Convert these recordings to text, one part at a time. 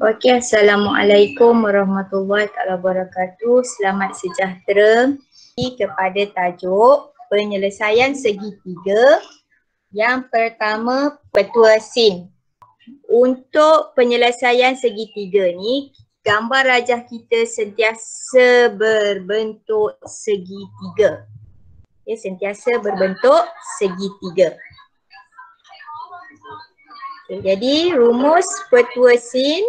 Okey, Assalamualaikum warahmatullahi wabarakatuh. Selamat sejahtera kepada tajuk penyelesaian segitiga. Yang pertama, petua sin. Untuk penyelesaian segitiga ni, gambar rajah kita sentiasa berbentuk segitiga. Okay, sentiasa berbentuk segitiga. Okay, jadi rumus petua sin,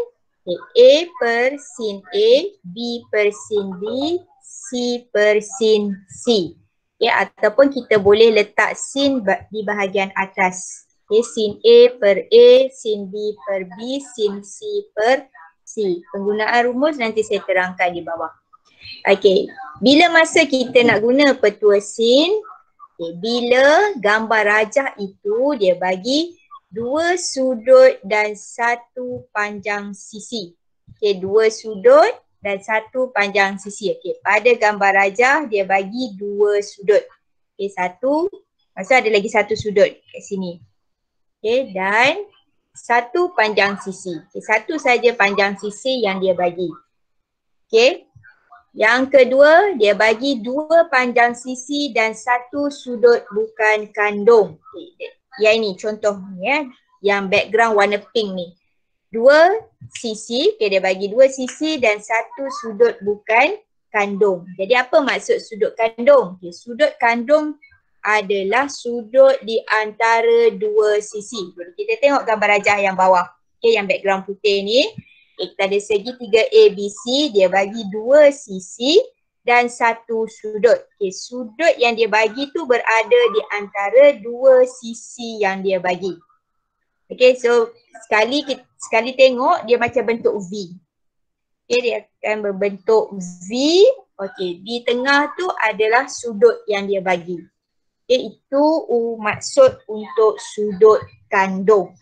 A per sin A, B per sin B, C per sin C. Okay, ataupun kita boleh letak sin di bahagian atas. Okay, sin A per A, sin B per B, sin C per C. Penggunaan rumus nanti saya terangkan di bawah. Okay, bila masa kita nak guna petua sin, okay, bila gambar rajah itu dia bagi dua sudut dan satu panjang sisi. Okey, dua sudut dan satu panjang sisi. Okey, pada gambar rajah dia bagi dua sudut. Okey, satu, maksud ada lagi satu sudut kat sini. Okey, dan satu panjang sisi. Okey, satu saja panjang sisi yang dia bagi. Okey. Yang kedua, dia bagi dua panjang sisi dan satu sudut bukan kandung. Okay. Yang ini contoh ya, yang background warna pink ni. Dua sisi, okay, dia bagi dua sisi dan satu sudut bukan kandung. Jadi apa maksud sudut kandung? Okay, sudut kandung adalah sudut di antara dua sisi. Jadi kita tengok gambar rajah yang bawah. Okay, yang background putih ni. Kita ada segitiga ABC, dia bagi dua sisi dan satu sudut. Okay, sudut yang dia bagi tu berada di antara dua sisi yang dia bagi. Okay, so sekali tengok dia macam bentuk V. Okay, dia akan berbentuk V. Okay, di tengah tu adalah sudut yang dia bagi. Okay, itu maksud untuk sudut kandung.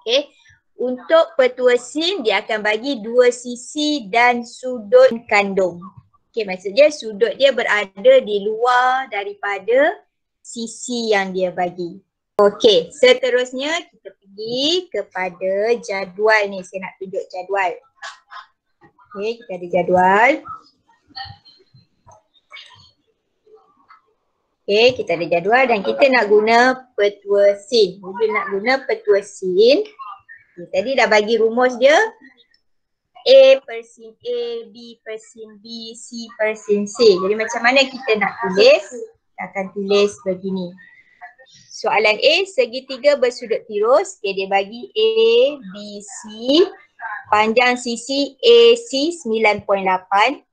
Okay. Untuk petua sin, dia akan bagi dua sisi dan sudut kandung. Okey, maksudnya sudut dia berada di luar daripada sisi yang dia bagi. Okey, seterusnya kita pergi kepada jadual ni. Saya nak tunjuk jadual. Okey, kita ada jadual. Okey, kita ada jadual dan kita nak guna petua sin. Bila nak guna petua sin, tadi dah bagi rumus dia A per sin A, B per sin B, C per sin C. Jadi macam mana kita nak tulis? Kita akan tulis begini. Soalan A, segitiga bersudut tirus. Okay, dia bagi A, B, C. Panjang sisi AC 9.8,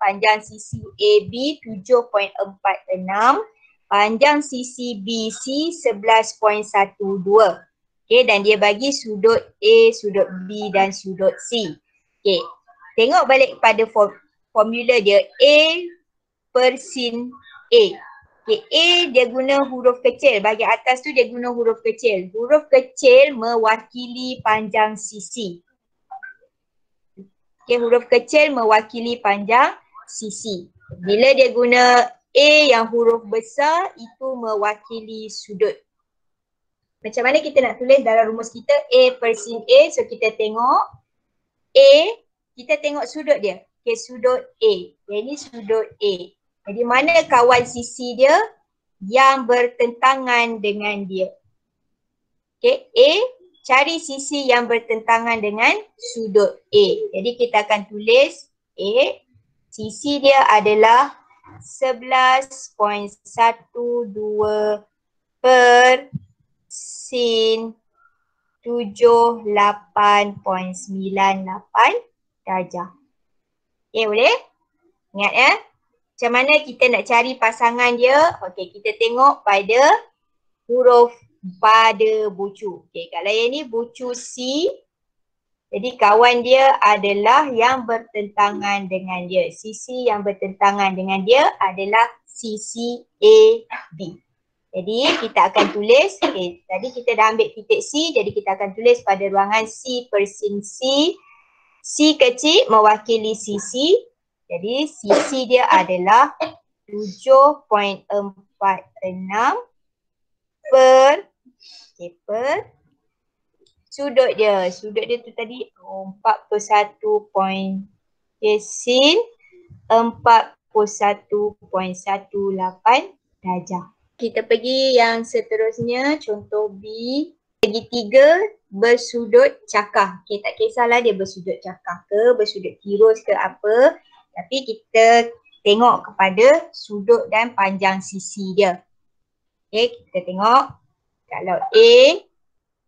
panjang sisi AB 7.46, panjang sisi BC 11.12. Okay, dan dia bagi sudut A, sudut B dan sudut C. Okay, tengok balik pada formula dia A per sin A. Okay, A dia guna huruf kecil, bahagian atas tu dia guna huruf kecil. Huruf kecil mewakili panjang sisi. Okay, huruf kecil mewakili panjang sisi. Bila dia guna A yang huruf besar, itu mewakili sudut. Macam mana kita nak tulis dalam rumus kita A per sin A. So kita tengok A, kita tengok sudut dia. Okay, sudut A. Okay, ini sudut A. Jadi mana kawan sisi dia yang bertentangan dengan dia. Okay, A, cari sisi yang bertentangan dengan sudut A. Jadi kita akan tulis A, sisi dia adalah 11.12 per sin 78.98 darjah. Okay, boleh? Ingat ya? Macam mana kita nak cari pasangan dia? Okay, kita tengok pada huruf pada bucu. Okay, kalau yang ni bucu C. Jadi kawan dia adalah yang bertentangan dengan dia. Sisi yang bertentangan dengan dia adalah sisi AB. Jadi kita akan tulis, okay, tadi kita dah ambil titik C, jadi kita akan tulis pada ruangan C per sin C. C kecil mewakili sisi, jadi sisi dia adalah 7.46 per sudut dia. Sudut dia tu tadi 41 point. Okay, sin 41.18 darjah. Kita pergi yang seterusnya, contoh B. Segitiga bersudut cakar. Okay, tak kisahlah dia bersudut cakar ke, bersudut tirus ke apa. Tapi kita tengok kepada sudut dan panjang sisi dia. Okay, kita tengok. Kalau A,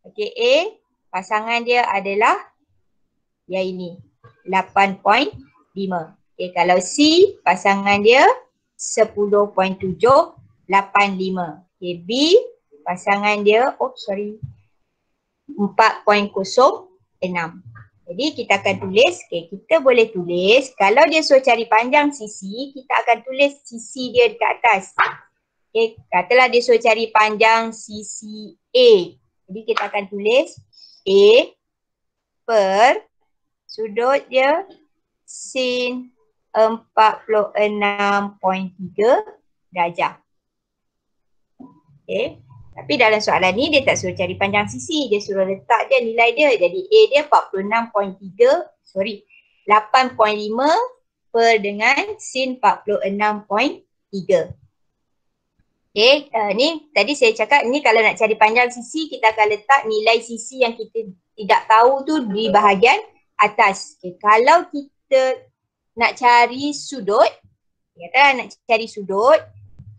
okay, A, pasangan dia adalah yang ini, 8.5. Okay, kalau C, pasangan dia 10.785. Okay, B, pasangan dia, 4.06. Jadi kita akan tulis, okay, kita boleh tulis, kalau dia suruh cari panjang sisi, kita akan tulis sisi dia dekat atas. Okay, katalah dia suruh cari panjang sisi A. Jadi kita akan tulis A per sudut dia sin 46.3 darjah. Okay. Tapi dalam soalan ni dia tak suruh cari panjang sisi, dia suruh letak je nilai dia. Jadi A dia 8.5 per dengan sin 46.3. Okay, ni tadi saya cakap ni kalau nak cari panjang sisi, kita akan letak nilai sisi yang kita tidak tahu tu di bahagian atas. Okay, kalau kita nak cari sudut, katalah nak cari sudut,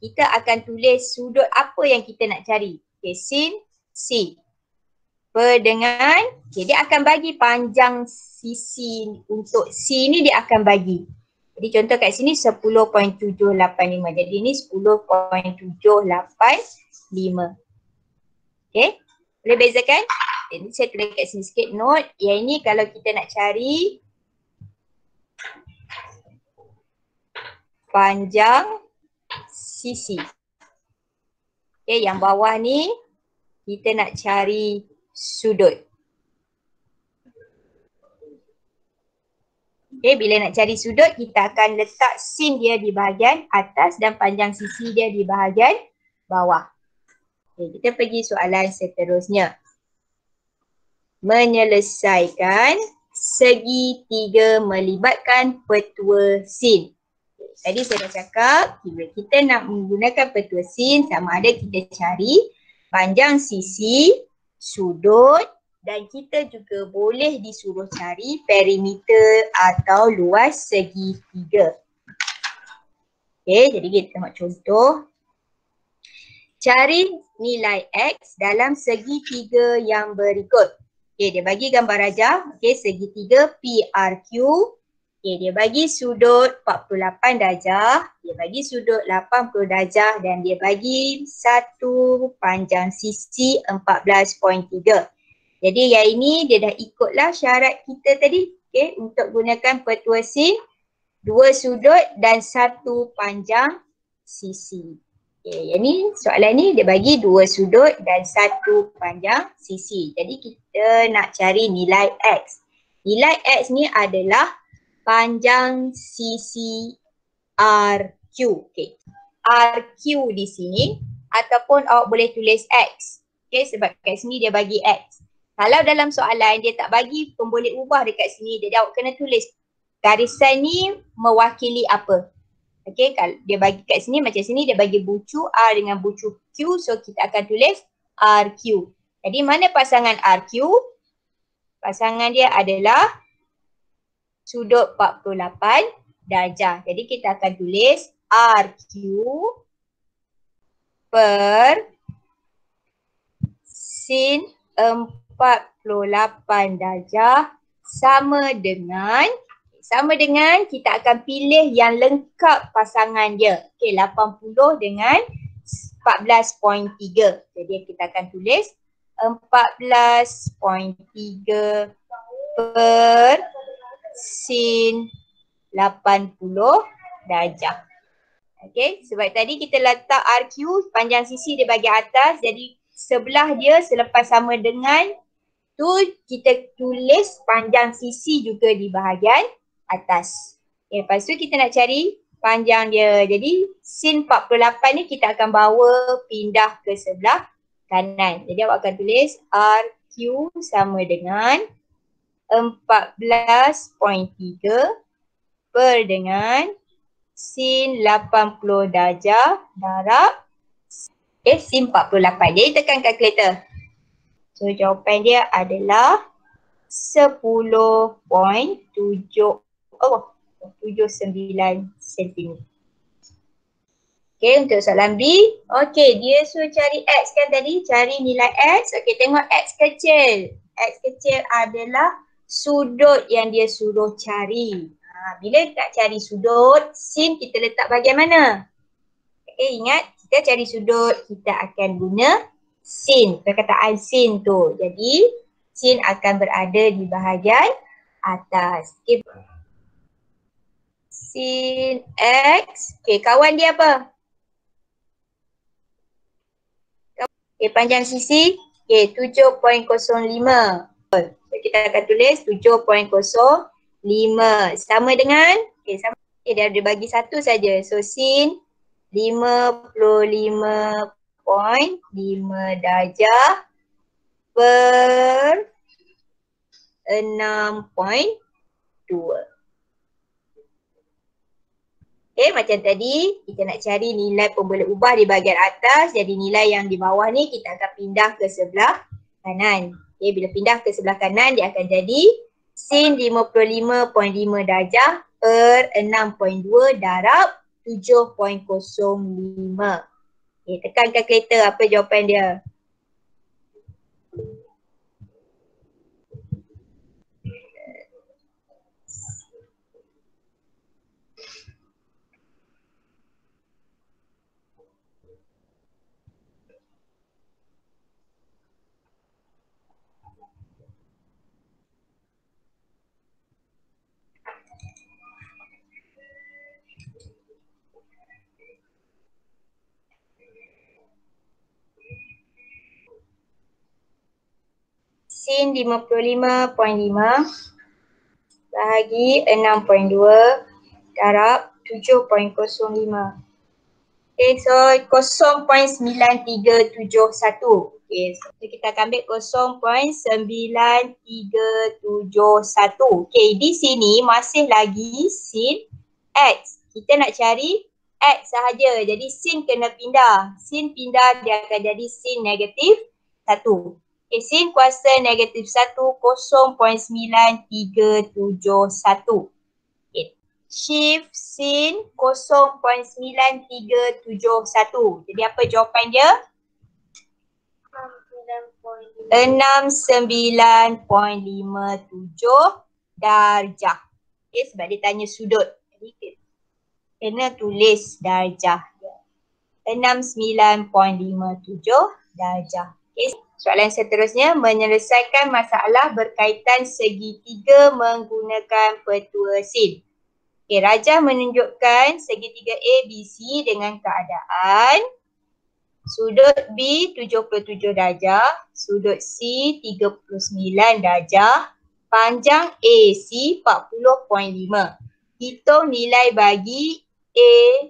kita akan tulis sudut apa yang kita nak cari. Okay, sin C per dengan, okay, dia akan bagi panjang sisi untuk C ni dia akan bagi. Jadi contoh kat sini 10.785. Jadi ini 10.785. Okay, boleh bezakan? Jadi saya tulis kat sini sikit note. Yang ini kalau kita nak cari panjang sisi. Okay, yang bawah ni kita nak cari sudut. Okay, bila nak cari sudut kita akan letak sin dia di bahagian atas dan panjang sisi dia di bahagian bawah. Okay, kita pergi soalan seterusnya. Menyelesaikan segitiga melibatkan petua sin. Tadi saya dah cakap, kita nak menggunakan petua sin sama ada kita cari panjang sisi, sudut dan kita juga boleh disuruh cari perimeter atau luas segitiga. Okay, jadi kita tengok contoh. Cari nilai X dalam segitiga yang berikut. Okay, dia bagi gambar rajah. Okay, segitiga PRQ. Okay, dia bagi sudut 48 darjah, dia bagi sudut 80 darjah dan dia bagi satu panjang sisi 14.3. Jadi yang ini dia dah ikutlah syarat kita tadi. Okay, untuk gunakan petua sin, 2 sudut dan 1 panjang sisi. Okay, yang ni soalan ni dia bagi 2 sudut dan 1 panjang sisi. Jadi kita nak cari nilai X. Nilai X ni adalah panjang sisi RQ. Okay. RQ di sini ataupun awak boleh tulis X. Okay, sebab kat sini dia bagi X. Kalau dalam soalan dia tak bagi pun boleh ubah dekat sini. Jadi awak kena tulis garisan ni mewakili apa. Okay, kalau dia bagi kat sini macam sini dia bagi bucu R dengan bucu Q. So kita akan tulis RQ. Jadi mana pasangan RQ? Pasangan dia adalah sudut 48 darjah. Jadi kita akan tulis RQ per sin 48 darjah sama dengan kita akan pilih yang lengkap pasangan dia. Okey, 80 dengan 14.3. Jadi kita akan tulis 14.3 per sin 80 darjah. Okey, sebab tadi kita letak RQ, panjang sisi dia bagi atas, jadi sebelah dia selepas sama dengan tu kita tulis panjang sisi juga di bahagian atas. Okay, lepas tu kita nak cari panjang dia. Jadi sin 48 ni kita akan bawa pindah ke sebelah kanan. Jadi awak akan tulis RQ Q sama dengan 14.3 per dengan sin 80 darjah darab sin 48. Jadi tekan kalkulator. So jawapan dia adalah 10.79 cm. Okay, untuk soalan B. Okay, dia suruh cari X kan tadi. Cari nilai X. Okay, tengok X kecil. X kecil adalah sudut yang dia suruh cari. Bila nak cari sudut, sin kita letak bahagian mana? Okay, ingat kita cari sudut, kita akan guna sin. Perkataan sin tu. Jadi, sin akan berada di bahagian atas. Okay. Sin X. Okay, kawan dia apa? Okay, panjang sisi okay, 7.05. So, kita akan tulis 7.05 sama dengan sama. Okay, dia ada bagi satu saja. So sin 55.5 darjah per 6.2. Okay, macam tadi kita nak cari nilai pemboleh ubah di bahagian atas. Jadi nilai yang di bawah ni kita akan pindah ke sebelah kanan. Okay, bila pindah ke sebelah kanan dia akan jadi sin 55.5 darjah per 6.2 darab 7.05. Okay, tekan kalkulator apa jawapan dia. Sin 55.5 bahagi 6.2 darab 7.05. Okay, so 0.9371. Okay, so kita akan ambil 0.9371. Okay, di sini masih lagi sin X. Kita nak cari X sahaja. Jadi sin kena pindah. Sin pindah dia akan jadi sin negatif 1. Okay, sin kuasa negatif 1, 0.9371. Okay. Shift sin 0.9371. Jadi apa jawapan dia? 69.57 darjah. Okay, sebab dia tanya sudut. Jadi kena tulis darjah dia. 69.57 darjah. Okay. Soalan seterusnya, menyelesaikan masalah berkaitan segitiga menggunakan petua sin. Okay, rajah menunjukkan segitiga ABC dengan keadaan sudut B 77 darjah, sudut C 39 darjah, panjang AC 40.5. Hitung nilai bagi A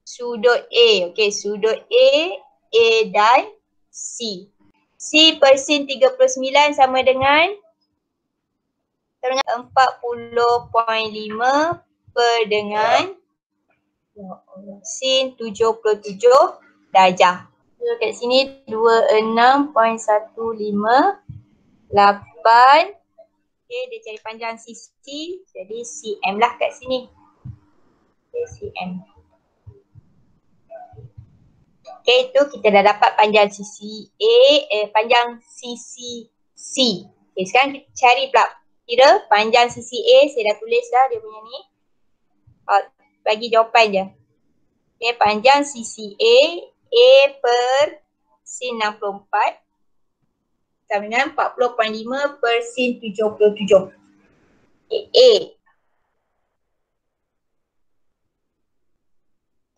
sudut A. Okey, sudut A dan C. C per sin 39 sama dengan 40.5 per dengan sin 77 darjah. So kat sini 26.158. Okay, dia cari panjang sisi. Jadi cm lah kat sini. Okay, cm. Okay, itu kita dah dapat panjang sisi A, panjang sisi C. Okay, sekarang kita cari pula. Kira panjang sisi A, saya dah tulis dah dia punya ni. Bagi jawapan je. Okay, panjang sisi A per sin 64 sama dengan 40.5 per sin 77. Okay, A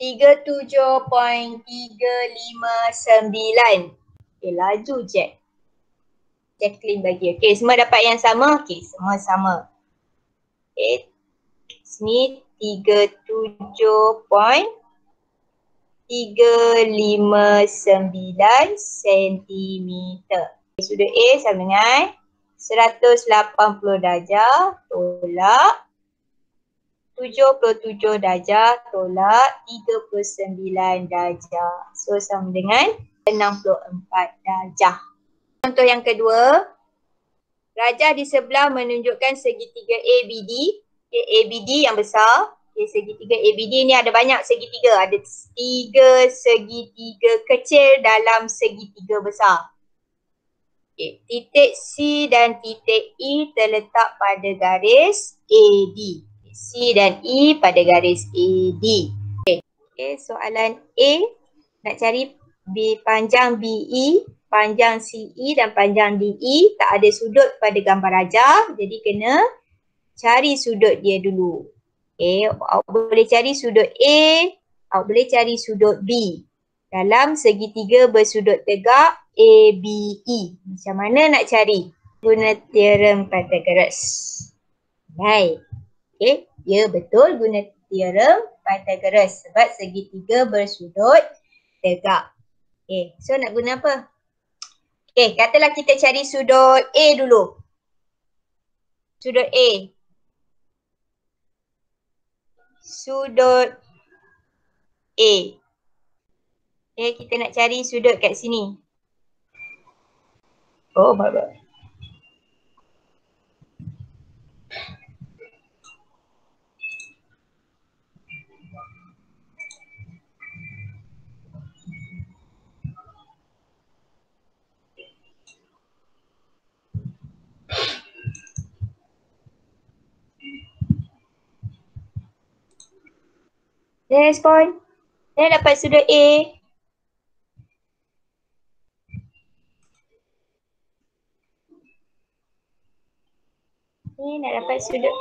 37.359. Okay, laju je. Jacqueline bagi. Okay, semua dapat yang sama? Okay, semua sama. Okay, sini 37.359 359 sentimeter. Sudut A sama dengan 180 darjah tolak 77 darjah tolak 39 darjah. So sama dengan 64 darjah. Contoh yang kedua, rajah di sebelah menunjukkan segitiga ABD. Okay, ABD yang besar. Okay, segitiga ABD ni ada banyak segitiga. Ada 3 segitiga kecil dalam segitiga besar. Okay, titik C dan titik E terletak pada garis AD. C dan E pada garis AD. Okay, soalan A nak cari panjang BE, panjang CE dan panjang DE. Tak ada sudut pada gambar rajah, jadi kena cari sudut dia dulu. Okay, awak boleh cari sudut A, awak boleh cari sudut B dalam segitiga bersudut tegak ABE. Macam mana nak cari? Guna teorem Pythagoras. Baik. Okay, ya betul guna teorem Pythagoras sebab segitiga bersudut tegak. Okay, so nak guna apa? Okay, katalah kita cari sudut A dulu. Sudut A. Sudut A. Okay, kita nak cari sudut kat sini. Oh, baik-baik. Dia respon. Dia dapat sudut A. Ni nak dapat sudut.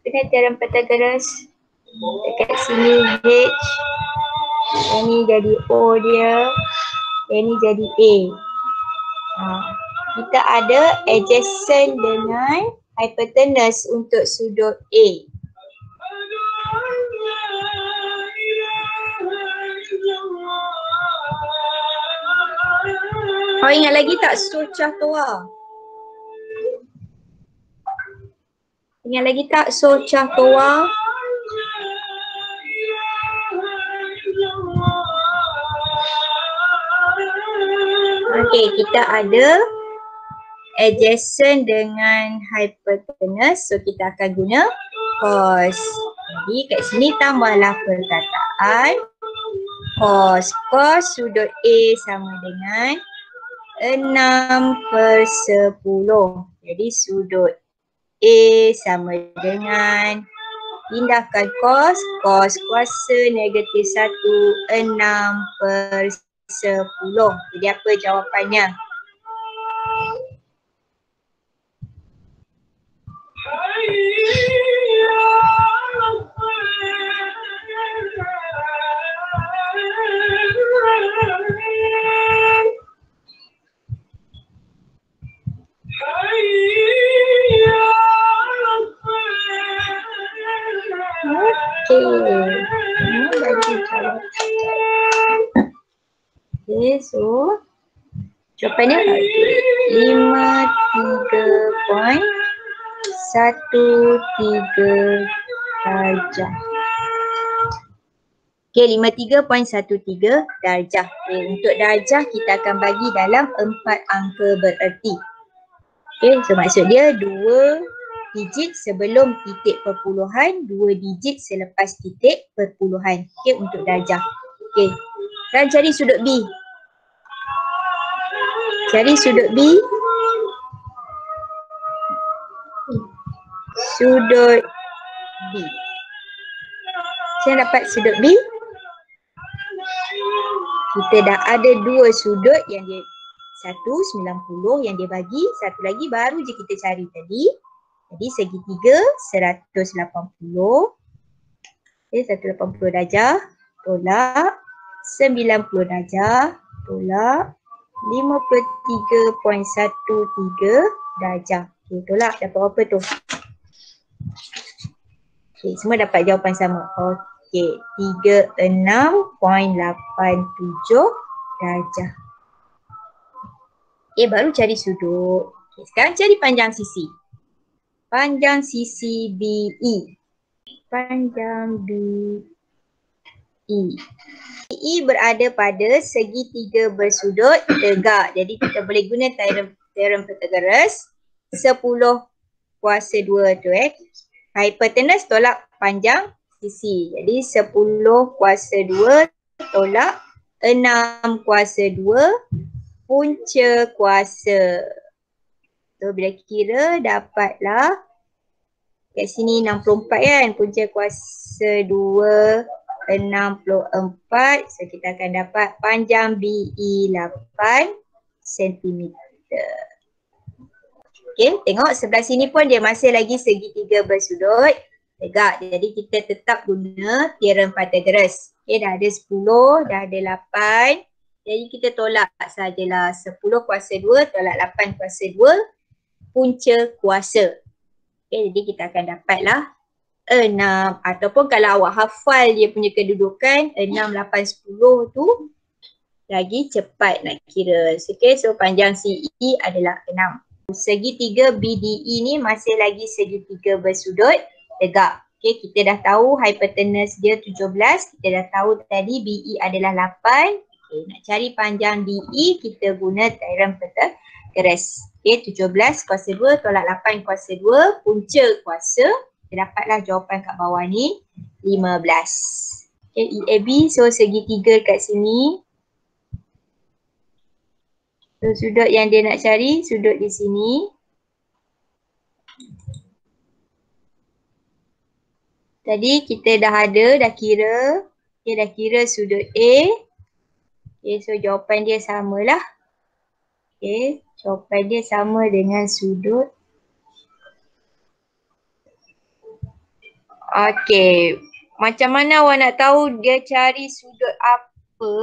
Kena teorem Pythagoras. Dekat sini H. Yang ni jadi O dia. Yang ni jadi A. Kita ada adjacent dengan hypotenuse untuk sudut A. Kau ingat lagi tak Socha Toa? Ingat lagi tak Socha Toa? Okey, kita ada adjacent dengan hypotenuse. So kita akan guna cos. Jadi kat sini tambahlah perkataan cos. Cos sudut A sama dengan 6/10. Jadi sudut A sama dengan, pindahkan cos, cos kuasa negatif 1, 6/10. Jadi apa jawapannya? Okay, so jawapannya 53.13 darjah. Okay, 53.13 darjah. Okay, untuk darjah kita akan bagi dalam 4 angka bererti. Okay, so maksud dia 2 digit sebelum titik perpuluhan, 2 digit selepas titik perpuluhan. Okay, untuk darjah. Okay, dan cari sudut B. Cari sudut B. Sudut B. Saya dapat sudut B. Kita dah ada 2 sudut yang dia 190 yang dia bagi, satu lagi baru je kita cari tadi. Jadi segitiga 180. Okay, 180 darjah tolak 90 darjah tolak 53.13 darjah. Okay, tolak dapat apa tu? Okay, semua dapat jawapan sama. Okay, 36.87 darjah. Okay, baru cari sudut. Okay, sekarang cari panjang sisi. Panjang sisi BE. Panjang BE. BE berada pada segitiga bersudut tegak. Jadi kita boleh guna teorem Pythagoras 10 kuasa 2 tu Hypotenuse tolak panjang sisi. Jadi 10 kuasa 2 tolak 6 kuasa 2 punca kuasa. So bila kira dapatlah kat sini 64 kan. Punca kuasa 2 64. So kita akan dapat panjang BE 8 cm. Okay, tengok sebelah sini pun dia masih lagi segitiga bersudut tegak. Jadi kita tetap guna teorem Pythagoras. Okay, dah ada 10, dah ada 8. Jadi kita tolak sajalah 10 kuasa 2 tolak 8 kuasa 2 punca kuasa. Okay, jadi kita akan dapatlah 6. Ataupun kalau awak hafal dia punya kedudukan 6, 8, 10 tu lagi cepat nak kira. Okay, so panjang CE adalah 6. Segitiga BDE ni masih lagi segitiga bersudut tegak. Okay, kita dah tahu hypotenuse dia 17. Kita dah tahu tadi BE adalah 8. Okay, nak cari panjang DE kita guna teorem Pythagoras. Okay, 17 kuasa 2 tolak 8 kuasa 2 punca kuasa. Kita dapatlah jawapan kat bawah ni 15. Okay, EAB, so segitiga kat sini. So sudut yang dia nak cari, sudut di sini. Tadi kita dah ada, dah kira. Okay, dah kira sudut A. Okay, so jawapan dia samalah. Okay, jawapan dia sama dengan sudut. Okay, macam mana awak nak tahu dia cari sudut apa?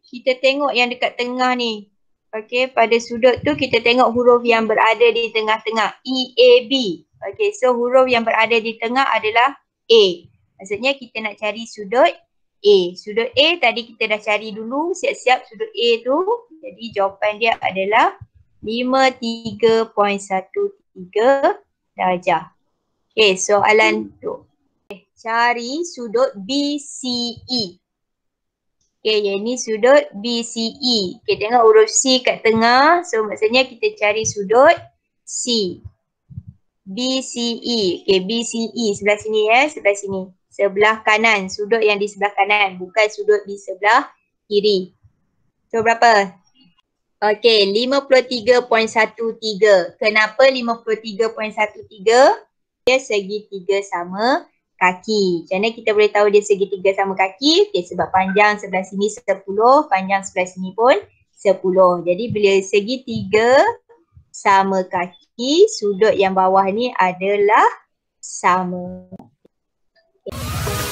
Kita tengok yang dekat tengah ni. Okay, pada sudut tu kita tengok huruf yang berada di tengah-tengah. EAB. Okay, so huruf yang berada di tengah adalah A. Maksudnya kita nak cari sudut A. Sudut A tadi kita dah cari dulu. Siap-siap sudut A tu. Jadi jawapan dia adalah 53.13 darjah. Okay, soalan tu. Cari sudut BCE. Okay, yang ni sudut BCE. Okay, tengok huruf C kat tengah. So, maksudnya kita cari sudut C. BCE. Okay, BCE sebelah sini sebelah sini. Sebelah kanan. Sudut yang di sebelah kanan. Bukan sudut di sebelah kiri. So, berapa? Okay, 53.13. Kenapa 53.13? Dia segitiga sama kaki. Macam mana kita boleh tahu dia segitiga sama kaki? Okay, sebab panjang sebelah sini 10, panjang sebelah sini pun 10. Jadi bila segitiga sama kaki, sudut yang bawah ni adalah sama. Okay.